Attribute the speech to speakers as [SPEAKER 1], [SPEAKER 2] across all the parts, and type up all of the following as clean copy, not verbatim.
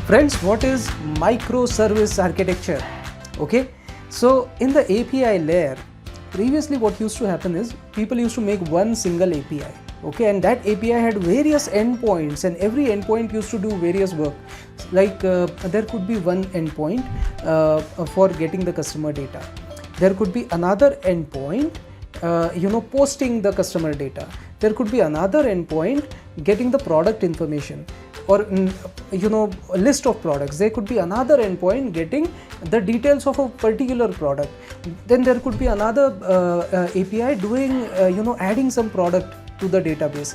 [SPEAKER 1] Friends, what is microservice architecture? Okay, so in the API layer, previously what used to happen is people used to make one single API. Okay, and that API had various endpoints, and every endpoint used to do various work. Like there could be one endpoint for getting the customer data. There could be another endpoint, posting the customer data. There could be another endpoint getting the product information, or a list of products. There could be another endpoint getting the details of a particular product. Then there could be another API doing adding some product to the database.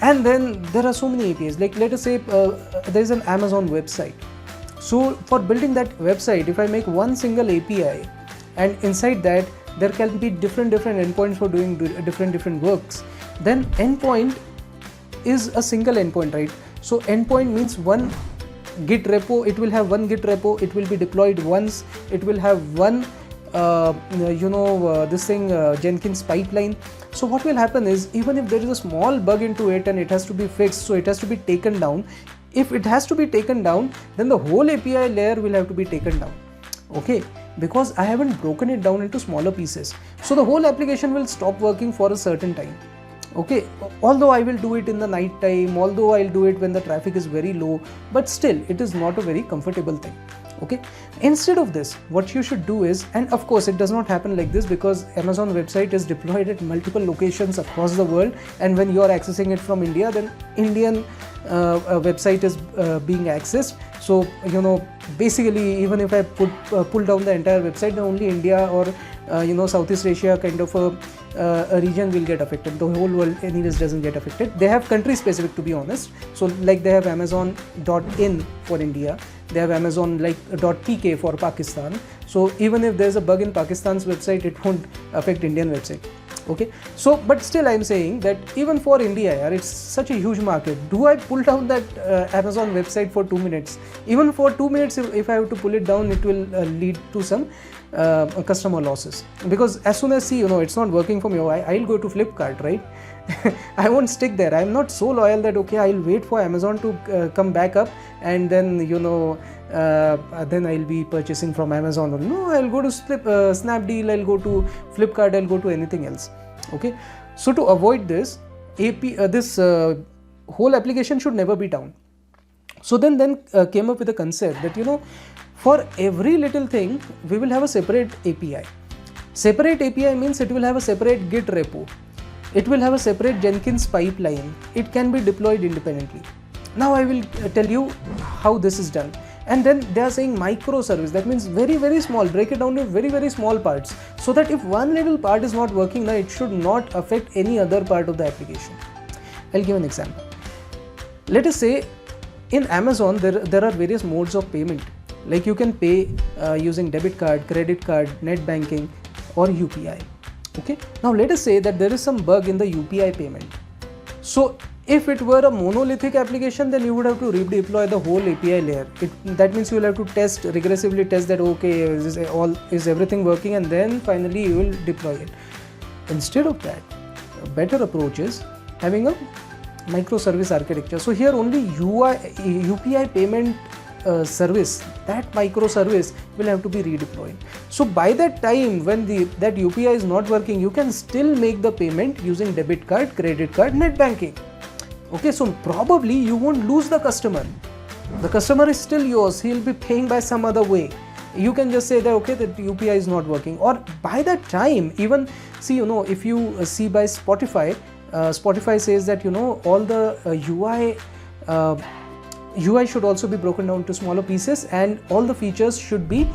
[SPEAKER 1] And then there are so many APIs. Like let us say there is an Amazon website. So for building that website, if I make one single API, and inside that there can be different endpoints for doing different works, then endpoint is a single endpoint, right? So endpoint means one Git repo. It will have one Git repo. It will be deployed once. It will have one Jenkins pipeline. So what will happen is, even if there is a small bug into it and it has to be fixed, so it has to be taken down. If it has to be taken down, then the whole API layer will have to be taken down. Okay, because I haven't broken it down into smaller pieces. So the whole application will stop working for a certain time. Okay, although I will do it in the night time, although I'll do it when the traffic is very low, but still it is not a very comfortable thing. Okay, instead of this, what you should do is, and of course it does not happen like this because Amazon website is deployed at multiple locations across the world, and when you are accessing it from India, then Indian website is being accessed. So basically, even if I pull down the entire website, then only India or Southeast Asia kind of a region will get affected. The whole world anyways doesn't get affected. They have country specific, to be honest. So like they have Amazon.in for India, they have Amazon like .pk for Pakistan. So even if there's a bug in Pakistan's website, it won't affect Indian website. Okay, so but still I'm saying that even for India, it's such a huge market. Do I pull down that Amazon website for 2 minutes? Even for 2 minutes, if I have to pull it down, it will lead to some customer losses, because as soon as it's not working for me, I'll go to Flipkart, right? I won't stick there. I'm not so loyal that okay, I'll wait for Amazon to come back up, and then then I'll be purchasing from Amazon. No, I'll go to Snapdeal, I'll go to Flipkart, I'll go to anything else. Okay, so to avoid this, this whole application should never be down. So then came up with a concept that for every little thing we will have a separate API. Separate API means it will have a separate Git repo. It will have a separate Jenkins pipeline. It can be deployed independently. Now I will tell you how this is done. And then they are saying microservice. That means very small. Break it down to very small parts, so that if one little part is not working, now it should not affect any other part of the application. I'll give an example. Let us say in Amazon there are various modes of payment. Like you can pay using debit card, credit card, net banking, or UPI. Okay, now let us say that there is some bug in the UPI payment. So if it were a monolithic application, then you would have to redeploy the whole API layer. That means you will have to regressively test that okay, is everything working, and then finally you will deploy it. Instead of that, a better approach is having a microservice architecture. So here only UPI payment service, that microservice will have to be redeployed. So by that time when that UPI is not working, you can still make the payment using debit card, credit card, net banking. Okay, so probably you won't lose the customer. The customer is still yours. He'll be paying by some other way. You can just say that okay, that UPI is not working. Or by that time, even see, if you see by Spotify, Spotify says that all the UI should also be broken down to smaller pieces, and all the features should be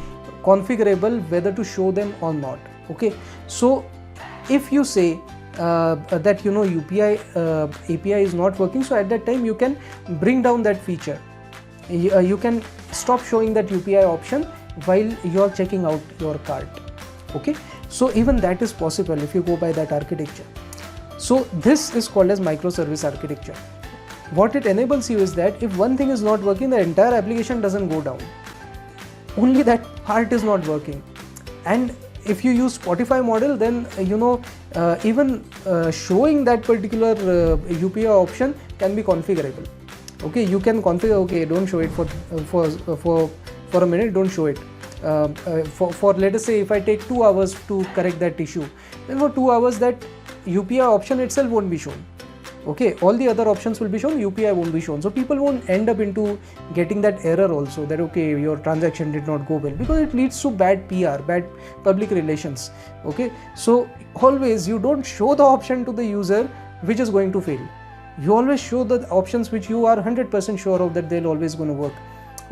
[SPEAKER 1] configurable whether to show them or not. Okay, so if you say that UPI API is not working, so at that time you can bring down that feature. You can stop showing that UPI option while you are checking out your cart. Okay, so even that is possible if you go by that architecture. So this is called as microservice architecture. What it enables you is that if one thing is not working, the entire application doesn't go down. Only that part is not working. And if you use Spotify model, then even showing that particular UPI option can be configurable. Okay, you can configure, okay, don't show it for a minute, don't show it. For let us say if I take 2 hours to correct that issue, then for 2 hours that UPI option itself won't be shown. Okay, all the other options will be shown, UPI won't be shown. So people won't end up into getting that error also, that okay, your transaction did not go well, because it leads to bad PR, bad public relations. Okay, so always you don't show the option to the user which is going to fail. You always show the options which you are 100% sure of that they'll always going to work.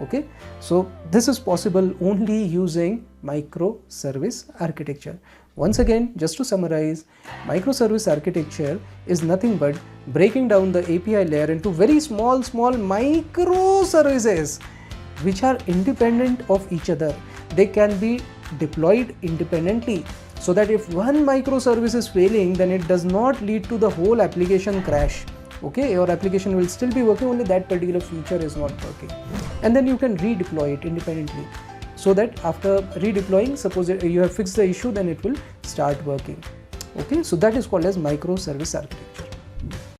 [SPEAKER 1] Okay, so this is possible only using microservice architecture. Once again, just to summarize, microservice architecture is nothing but breaking down the API layer into very small microservices which are independent of each other. They can be deployed independently, so that if one microservice is failing, then it does not lead to the whole application crash. Okay, your application will still be working, only that particular feature is not working, and then you can redeploy it independently, so that after redeploying, suppose you have fixed the issue, then it will start working. Okay, so that is called as microservice architecture.